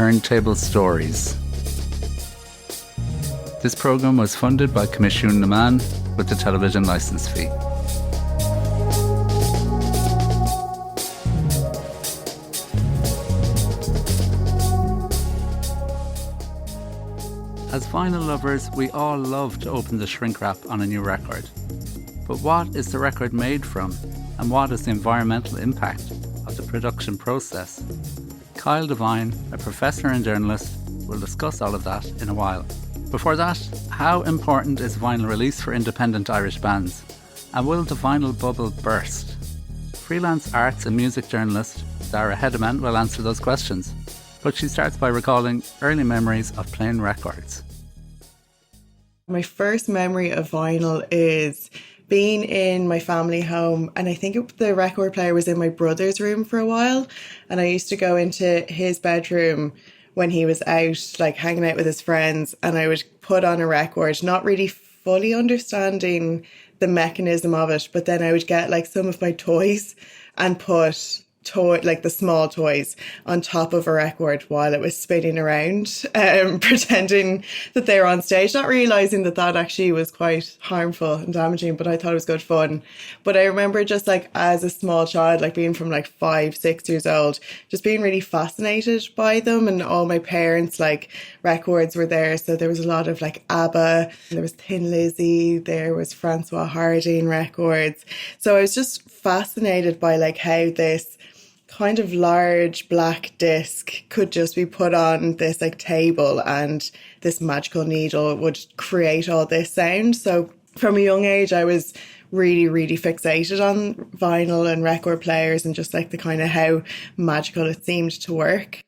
Turntable Stories. This programme was funded by Comisiún na Man with the television licence fee. As vinyl lovers, we all love to open the shrink wrap on a new record. But what is the record made from, and what is the environmental impact of the production process? Kyle Devine, a professor and journalist, will discuss all of that in a while. Before that, how important is vinyl release for independent Irish bands? And will the vinyl bubble burst? Freelance arts and music journalist Zara Hedderman will answer those questions. But she starts by recalling early memories of playing records. My first memory of vinyl is being in my family home, and I think the record player was in my brother's room for a while, and I used to go into his bedroom when he was out, like hanging out with his friends, and I would put on a record, not really fully understanding the mechanism of it, but then I would get like some of my toys and put like the small toys on top of a record while it was spinning around, pretending that they were on stage, not realizing that that actually was quite harmful and damaging, but I thought it was good fun. But I remember just like as a small child, like being from like 5, 6 years old, just being really fascinated by them, and all my parents' like records were there. So there was a lot of like ABBA, there was Thin Lizzy, there was Francois Harding records. So I was just fascinated by like how this kind of large black disc could just be put on this like table, and this magical needle would create all this sound. So from a young age, I was really, really fixated on vinyl and record players, and just like the kind of how magical it seemed to work.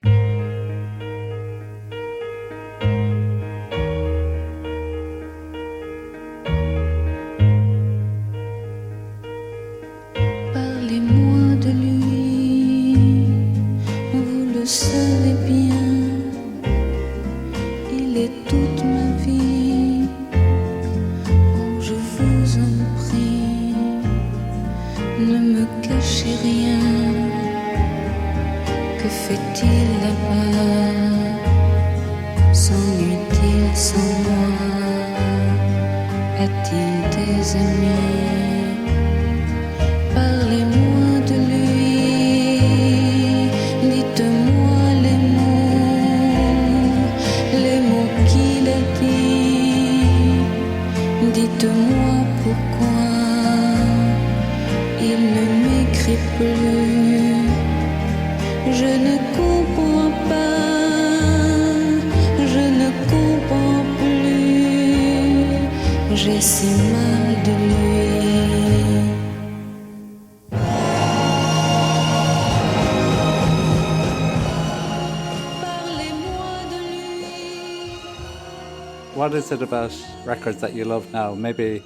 What is it about records that you love now? Maybe,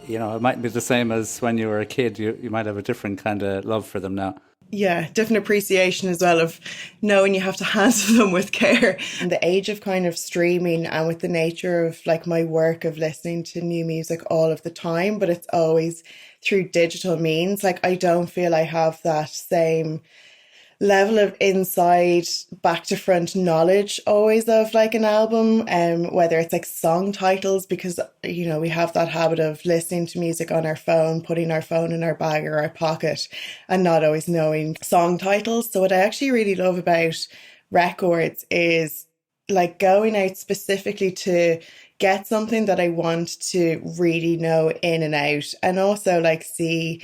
you know, it might be the same as when you were a kid. You might have a different kind of love for them now. Yeah, different appreciation as well of knowing you have to handle them with care. And the age of kind of streaming, and with the nature of like my work of listening to new music all of the time, but it's always through digital means. Like I don't feel I have that same level of inside back to front knowledge always of like an album, whether it's like song titles, because you know we have that habit of listening to music on our phone, putting our phone in our bag or our pocket, and not always knowing song titles. So what I actually really love about records is like going out specifically to get something that I want to really know in and out, and also like see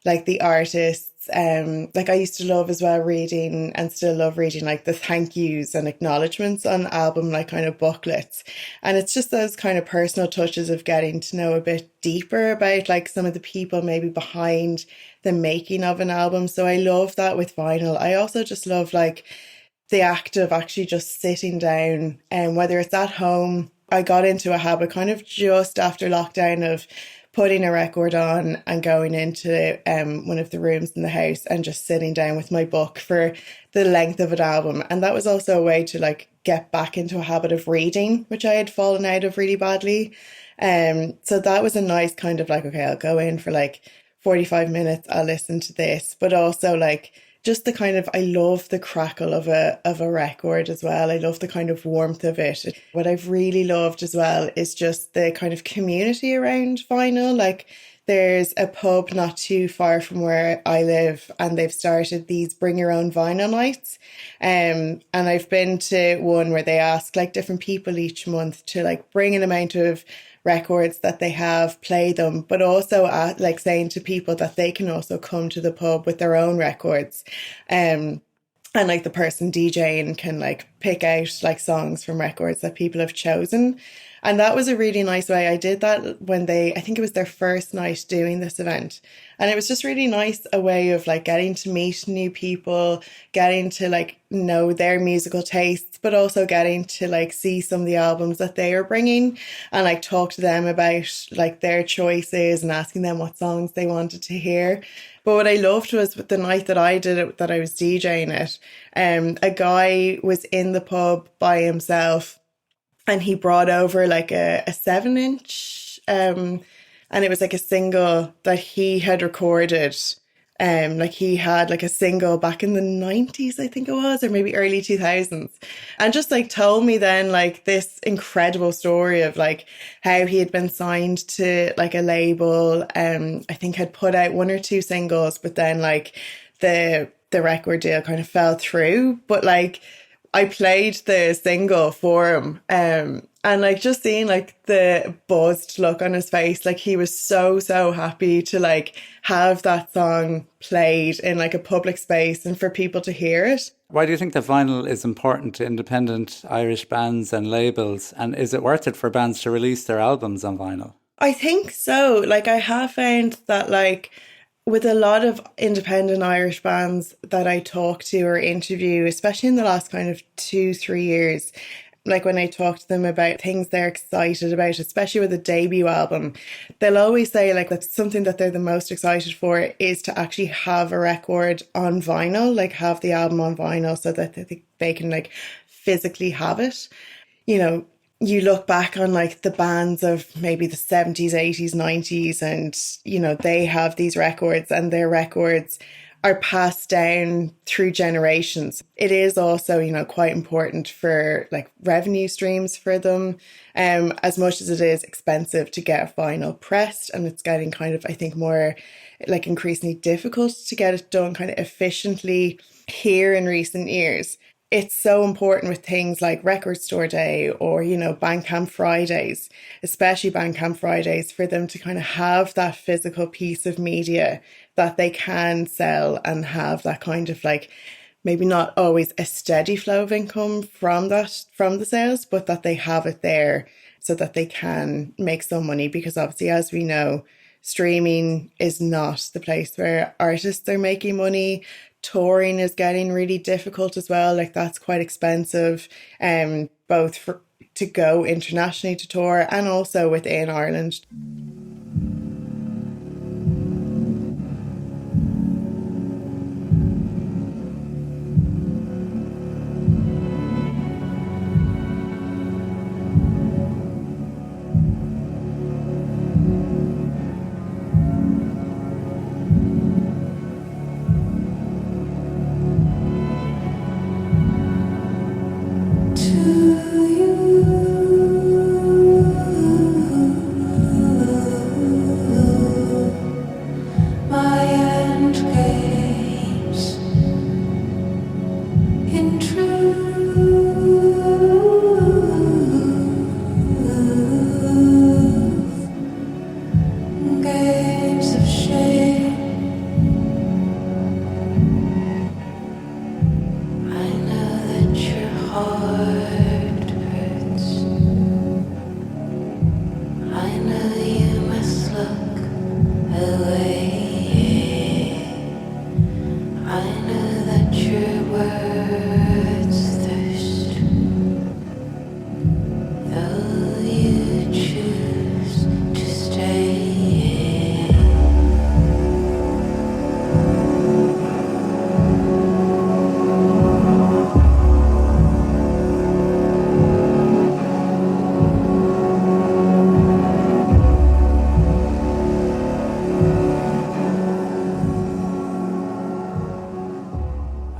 like the artists. Like I used to love as well reading, and still love reading, like the thank yous and acknowledgements on album like kind of booklets, and it's just those kind of personal touches of getting to know a bit deeper about like some of the people maybe behind the making of an album. So I love that with vinyl. I also just love like the act of actually just sitting down, and whether it's at home. I got into a habit kind of just after lockdown of putting a record on and going into one of the rooms in the house and just sitting down with my book for the length of an album. And that was also a way to like get back into a habit of reading, which I had fallen out of really badly. So that was a nice kind of like, okay, I'll go in for like 45 minutes, I'll listen to this, but also like just the kind of, I love the crackle of a record as well. I love the kind of warmth of it. What I've really loved as well is just the kind of community around vinyl. Like there's a pub not too far from where I live, and they've started these bring your own vinyl nights. And I've been to one where they ask like different people each month to like bring an amount of records that they have, play them, but also like saying to people that they can also come to the pub with their own records. And like the person DJing can like pick out like songs from records that people have chosen. And that was a really nice way. I did that when I think it was their first night doing this event. And it was just really nice, a way of like getting to meet new people, getting to like know their musical tastes, but also getting to like see some of the albums that they are bringing and like talk to them about like their choices and asking them what songs they wanted to hear. But what I loved was with the night that I did it, that I was DJing it, a guy was in the pub by himself, and he brought over like a 7-inch, and it was like a single that he had recorded. Like he had like a single back in the 90s, I think it was, or maybe early 2000s. And just like told me then like this incredible story of like how he had been signed to like a label, I think had put out 1 or 2 singles, but then like the record deal kind of fell through. But like I played the single for him, and like just seeing like the buzzed look on his face, like he was so happy to like have that song played in like a public space and for people to hear it. Why do you think that vinyl is important to independent Irish bands and labels? And is it worth it for bands to release their albums on vinyl? I think so. Like I have found that like with a lot of independent Irish bands that I talk to or interview, especially in the last kind of 2-3 years, like when I talk to them about things they're excited about, especially with a debut album, they'll always say like that's something that they're the most excited for is to actually have a record on vinyl, like have the album on vinyl so that they can like physically have it. You know, you look back on like the bands of maybe the 70s, 80s, 90s, and, you know, they have these records and their records are passed down through generations. It is also, you know, quite important for like revenue streams for them, as much as it is expensive to get vinyl pressed, and it's getting kind of, I think, more like increasingly difficult to get it done kind of efficiently here in recent years. It's so important with things like Record Store Day or, you know, Bandcamp Fridays, especially Bandcamp Fridays, for them to kind of have that physical piece of media that they can sell and have that kind of like, maybe not always a steady flow of income from the sales, but that they have it there so that they can make some money. Because obviously, as we know, streaming is not the place where artists are making money. Touring is getting really difficult as well. Like that's quite expensive, both to go internationally to tour and also within Ireland.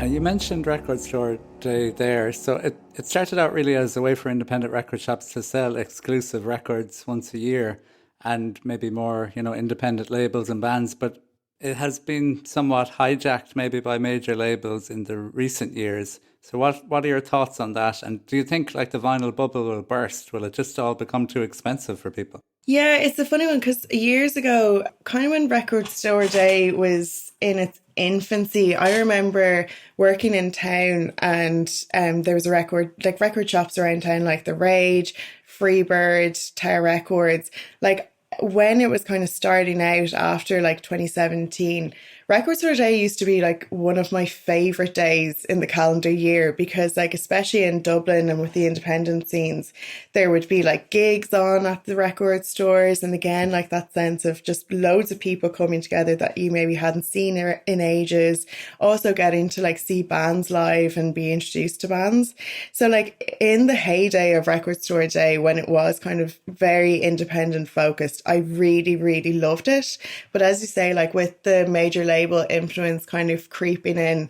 And you mentioned Record Store Day there. So it started out really as a way for independent record shops to sell exclusive records once a year and maybe more, independent labels and bands. But it has been somewhat hijacked maybe by major labels in the recent years. So what are your thoughts on that? And do you think like the vinyl bubble will burst? Will it just all become too expensive for people? Yeah, it's a funny one because years ago, kind of when Record Store Day was in its infancy, I remember working in town and there was a record shops around town like The Rage, Freebird, Tower Records. Like when it was kind of starting out after like 2017, Record Store Day used to be like one of my favourite days in the calendar year because like especially in Dublin and with the independent scenes, there would be like gigs on at the record stores, and again like that sense of just loads of people coming together that you maybe hadn't seen in ages, also getting to like see bands live and be introduced to bands. So like in the heyday of Record Store Day, when it was kind of very independent focused, I really, really loved it. But as you say, like with the major label influence kind of creeping in,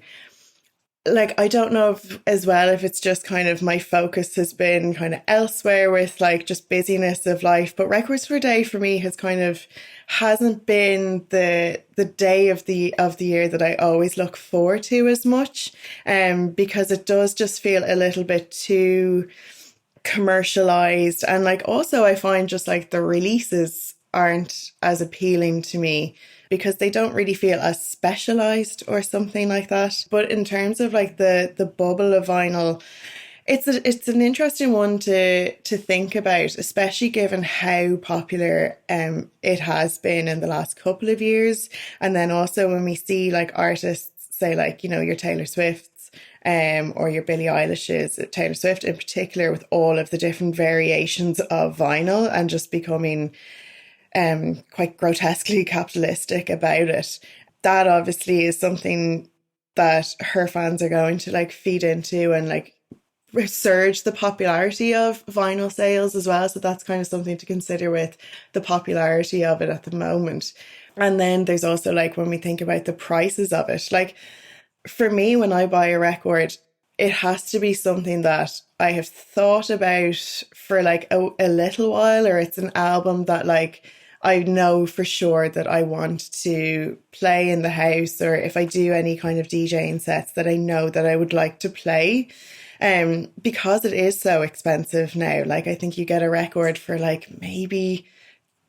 like I don't know if it's just kind of my focus has been kind of elsewhere with like just busyness of life, but Records for Day for me hasn't been the day of the year that I always look forward to as much, because it does just feel a little bit too commercialized, and like also I find just like the releases aren't as appealing to me because they don't really feel as specialized or something like that. But in terms of like the bubble of vinyl, it's an interesting one to think about, especially given how popular it has been in the last couple of years. And then also when we see like artists say like, your Taylor Swifts or your Billie Eilish's, Taylor Swift in particular, with all of the different variations of vinyl and just becoming quite grotesquely capitalistic about it. That obviously is something that her fans are going to like feed into and like surge the popularity of vinyl sales as well. So that's kind of something to consider with the popularity of it at the moment. And then there's also like when we think about the prices of it, like for me, when I buy a record, it has to be something that I have thought about for like a little while, or it's an album that like I know for sure that I want to play in the house, or if I do any kind of DJing sets that I know that I would like to play. Because it is so expensive now. Like I think you get a record for like maybe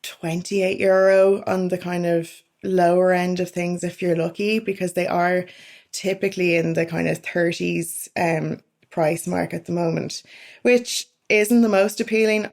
€28 on the kind of lower end of things if you're lucky, because they are typically in the kind of 30s price mark at the moment, which isn't the most appealing.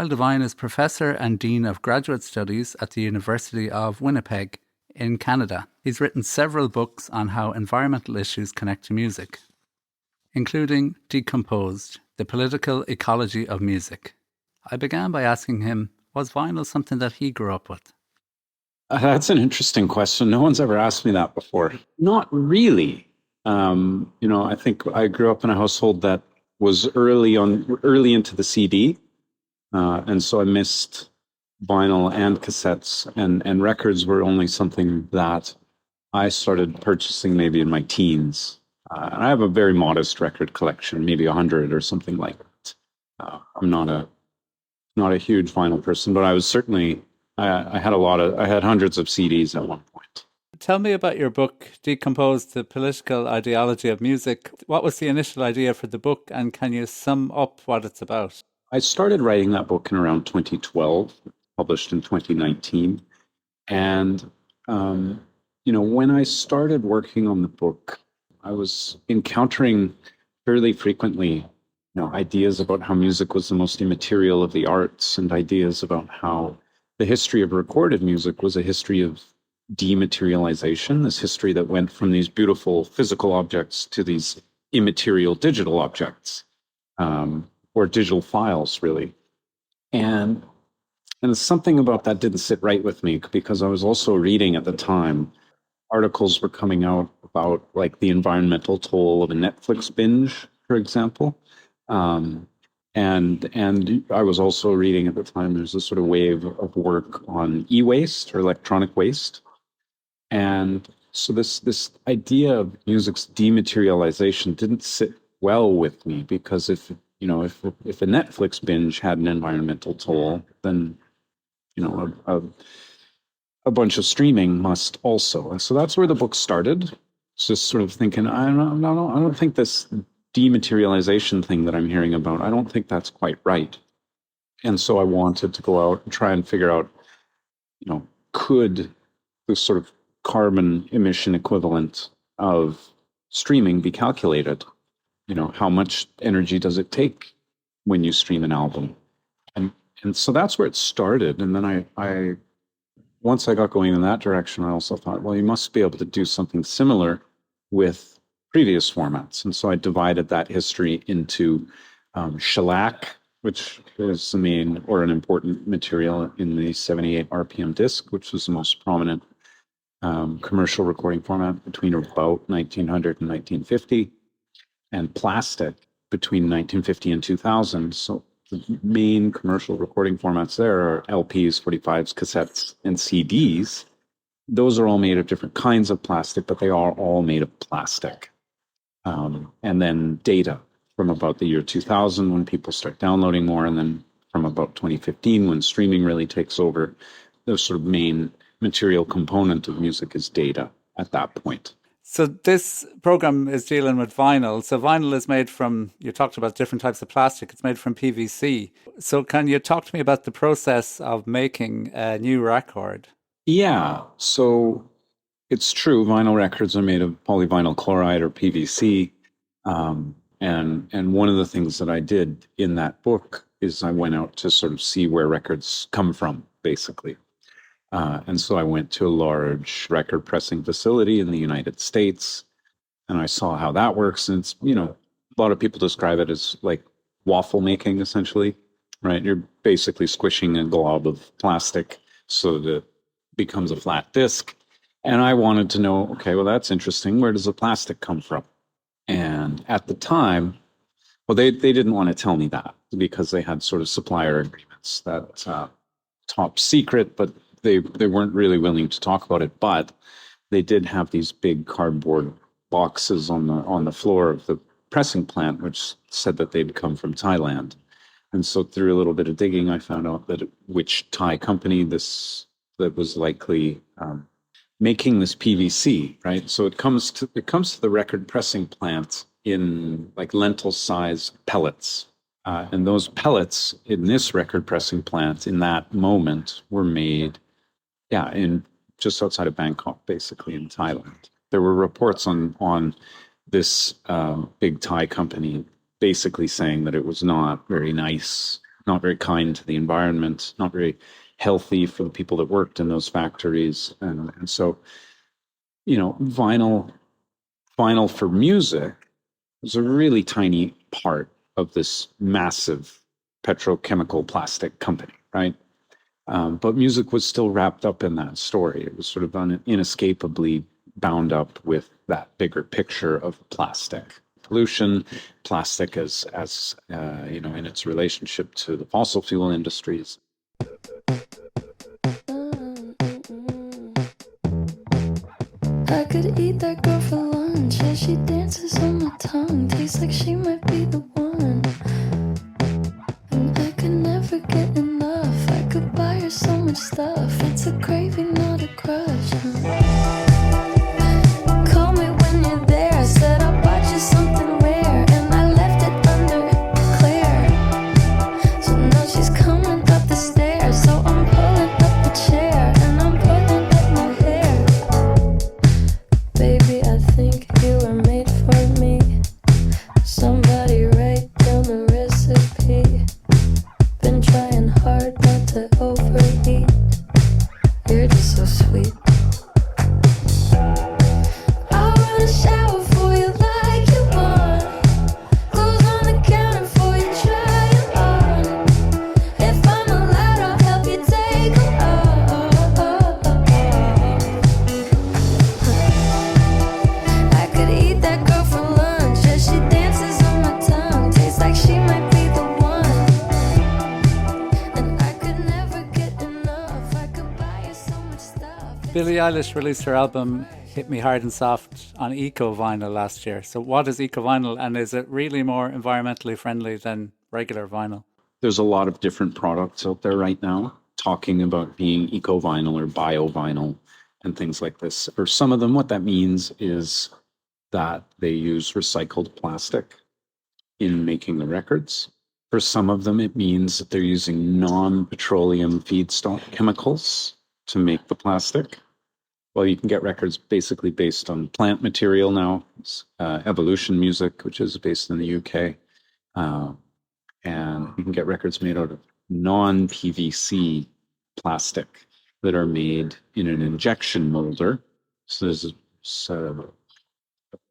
Devine is Professor and Dean of Graduate Studies at the University of Winnipeg. in Canada. He's written several books on how environmental issues connect to music, including Decomposed, The Political Ecology of Music. I began by asking him, was vinyl something that he grew up with? That's an interesting question. No one's ever asked me that before. Not really. I think I grew up in a household that was early into the CD, and so I missed vinyl and cassettes, and records were only something that I started purchasing maybe in my teens. And I have a very modest record collection, maybe 100 or something like that. I'm not a huge vinyl person, but I was certainly I had hundreds of CDs at one point. Tell me about your book, Decomposed, The Political Ideology of Music. What was the initial idea for the book, and can you sum up what it's about? I started writing that book in around 2012, published in 2019. And, when I started working on the book, I was encountering fairly frequently ideas about how music was the most immaterial of the arts, and ideas about how the history of recorded music was a history of dematerialization, this history that went from these beautiful physical objects to these immaterial digital objects, or digital files, really. And something about that didn't sit right with me, because I was also reading at the time articles were coming out about like the environmental toll of a Netflix binge, for example. And I was also reading at the time, there's a sort of wave of work on e-waste or electronic waste. And so this idea of music's dematerialization didn't sit well with me, because if a Netflix binge had an environmental toll, then a bunch of streaming must also. And so that's where the book started. It's just sort of thinking, I don't think this dematerialization thing that I'm hearing about, I don't think that's quite right. And so I wanted to go out and try and figure out, could this sort of carbon emission equivalent of streaming be calculated? How much energy does it take when you stream an album? And so that's where it started. And then I once I got going in that direction, I also thought, well, you must be able to do something similar with previous formats. And so I divided that history into shellac, which is the main or an important material in the 78 RPM disc, which was the most prominent commercial recording format between about 1900 and 1950, and plastic between 1950 and 2000. So the main commercial recording formats there are LPs, 45s, cassettes, and CDs. Those are all made of different kinds of plastic, but they are all made of plastic. And then data from about the year 2000, when people start downloading more, and then from about 2015, when streaming really takes over, the sort of main material component of music is data at that point. So this program is dealing with vinyl. So vinyl is made from, you talked about different types of plastic. It's made from PVC. So can you talk to me about the process of making a new record? Yeah. So it's true. Vinyl records are made of polyvinyl chloride, or PVC. And one of the things that I did in that book is I went out to sort of see where records come from, basically. And so I went to a large record pressing facility in the United States, and I saw how that works. And it's, a lot of people describe it as like waffle making, essentially, right? You're basically squishing a glob of plastic so that it becomes a flat disc. And I wanted to know, okay, well, that's interesting. Where does the plastic come from? And at the time, well, they didn't want to tell me that, because they had sort of supplier agreements that top secret, but they weren't really willing to talk about it. But they did have these big cardboard boxes on the floor of the pressing plant, which said that they'd come from Thailand. And so through a little bit of digging, I found out that which Thai company that was likely making this PVC, right? So it comes to the record pressing plant in like lentil-sized pellets. And those pellets in this record pressing plant in that moment were made, in just outside of Bangkok, basically in Thailand. There were reports on this big Thai company basically saying that it was not very nice, not very kind to the environment, not very healthy for the people that worked in those factories. And so, vinyl for music was a really tiny part of this massive petrochemical plastic company, right? But music was still wrapped up in that story. It was sort of inescapably bound up with that bigger picture of plastic pollution, plastic as in its relationship to the fossil fuel industries. I could eat that girl for lunch as she dances on my tongue. Tastes like she might be the one. And I could never get enough. I could buy her so much stuff. It's a craving, not a crush. Call me when you're there. I said I bought you something rare, and I left it under Claire. So now she's coming up the stairs. So I'm pulling up the chair, and I'm pulling up my hair. Baby, I think you were made for me. Somebody write down the recipe. Been trying hard not to overeat. You're just so sweet. I'll run a shower for you like you want. Clothes on the counter for you, try it on. If I'm allowed, I'll help you take them off. I could eat that girl for lunch as she dances on my tongue. Tastes like she might be the one. And I could never get enough. I could buy you so much stuff. Billie Eilish released her album Hit Me Hard and Soft on eco vinyl last year. So what is eco vinyl, and is it really more environmentally friendly than regular vinyl? There's a lot of different products out there right now talking about being eco vinyl or bio vinyl and things like this. For some of them, what that means is that they use recycled plastic in making the records. For some of them, it means that they're using non-petroleum feedstock chemicals to make the plastic. Well, you can get records basically based on plant material now. Evolution Music, which is based in the UK. And you can get records made out of non-PVC plastic that are made in an injection molder. So there's a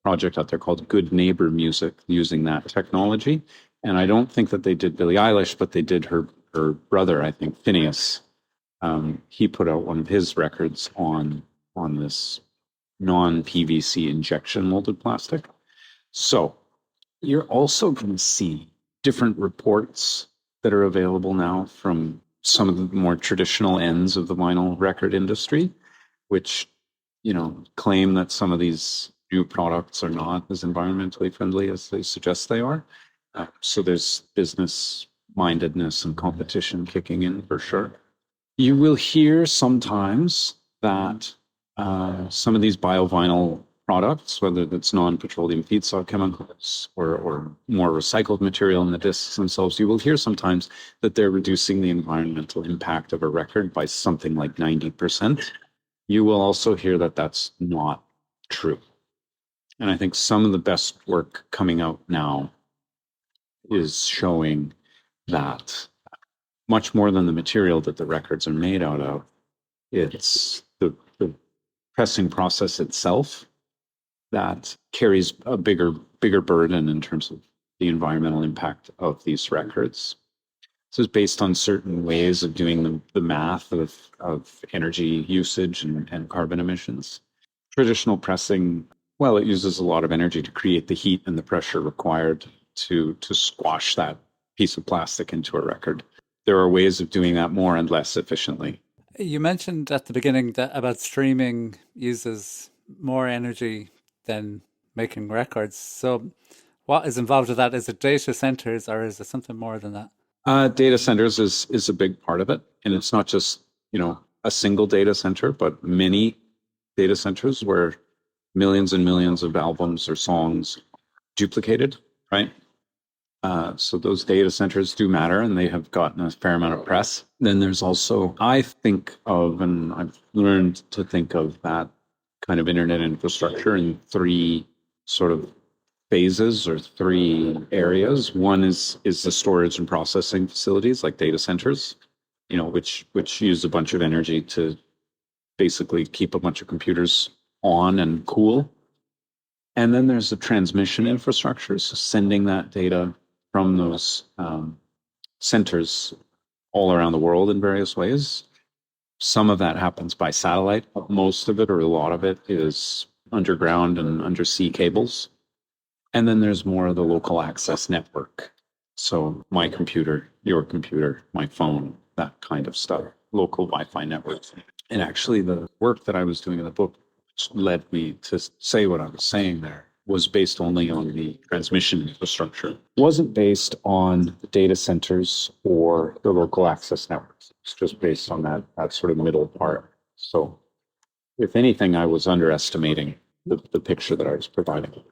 project out there called Good Neighbor Music using that technology. And I don't think that they did Billie Eilish, but they did her brother, I think, Phineas. He put out one of his records on this non-PVC injection molded plastic. So you're also going to see different reports that are available now from some of the more traditional ends of the vinyl record industry, which, claim that some of these new products are not as environmentally friendly as they suggest they are. So there's business mindedness and competition kicking in for sure. You will hear sometimes that some of these bio-vinyl products, whether that's non-petroleum feedstock chemicals or more recycled material in the discs themselves, you will hear sometimes that they're reducing the environmental impact of a record by something like 90%. You will also hear that that's not true. And I think some of the best work coming out now is showing that much more than the material that the records are made out of, it's the pressing process itself that carries a bigger burden in terms of the environmental impact of these records. This is based on certain ways of doing the math of energy usage and carbon emissions. Traditional pressing, well, it uses a lot of energy to create the heat and the pressure required to squash that piece of plastic into a record. There are ways of doing that more and less efficiently. You mentioned at the beginning that about streaming uses more energy than making records. So what is involved with that? Is it data centers or is it something more than that? Data centers is a big part of it. And it's not just, a single data center, but many data centers where millions and millions of albums or songs duplicated, right? So those data centers do matter, and they have gotten a fair amount of press. Then there's also, I think of, and I've learned to think of that kind of internet infrastructure in three sort of phases or three areas. One is the storage and processing facilities like data centers. which use a bunch of energy to basically keep a bunch of computers on and cool. And then there's the transmission infrastructure, so sending that data from those centers all around the world in various ways. Some of that happens by satellite. Most of it, or a lot of it, is underground and undersea cables. And then there's more of the local access network. So my computer, your computer, my phone, that kind of stuff, local Wi-Fi networks. And actually the work that I was doing in the book, which led me to say what I was saying there, was based only on the transmission infrastructure. It wasn't based on the data centers or the local access networks. It's just based on that sort of middle part. So if anything, I was underestimating the picture that I was providing.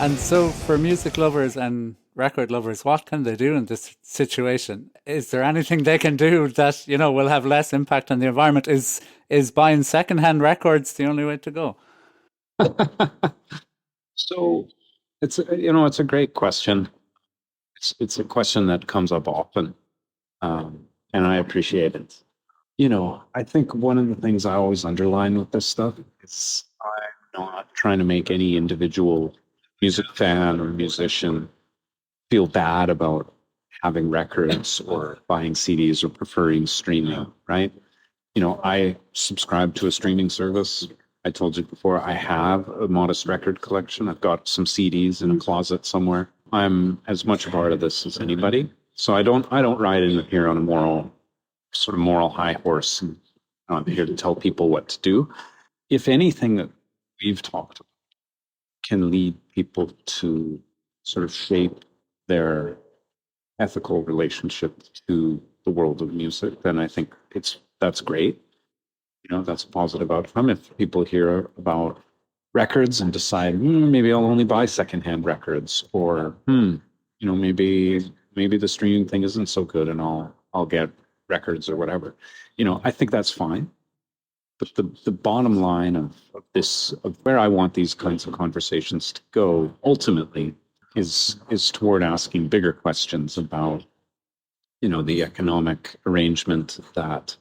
And so for music lovers and record lovers, what can they do in this situation? Is there anything they can do that, will have less impact on the environment? Is buying secondhand records the only way to go? So it's a great question. It's a question that comes up often, and I appreciate it. I think one of the things I always underline with this stuff is I'm not trying to make any individual music fan or musician feel bad about having records or buying CDs or preferring streaming, right? I subscribe to a streaming service. I told you before, I have a modest record collection. I've got some CDs in a closet somewhere. I'm as much a part of this as anybody. So I don't ride in here on a moral high horse, and I'm here to tell people what to do. If anything that we've talked about can lead people to sort of shape their ethical relationship to the world of music, then I think that's great. That's a positive outcome. If people hear about records and decide, maybe I'll only buy secondhand records, or maybe the streaming thing isn't so good and I'll get records or whatever. I think that's fine. But the bottom line of where I want these kinds of conversations to go ultimately is toward asking bigger questions about, the economic arrangement that,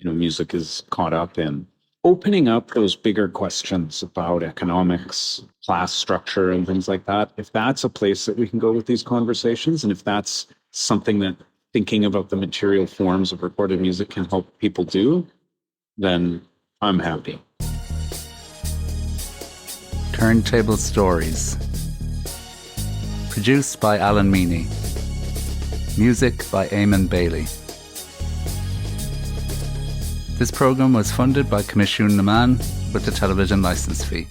music is caught up in. Opening up those bigger questions about economics, class structure, and things like that, if that's a place that we can go with these conversations, and if that's something that thinking about the material forms of recorded music can help people do, then I'm happy. Turntable Stories. Produced by Alan Meany. Music by Eamon Bailey. This programme was funded by Comisiún na Meán with the television licence fee.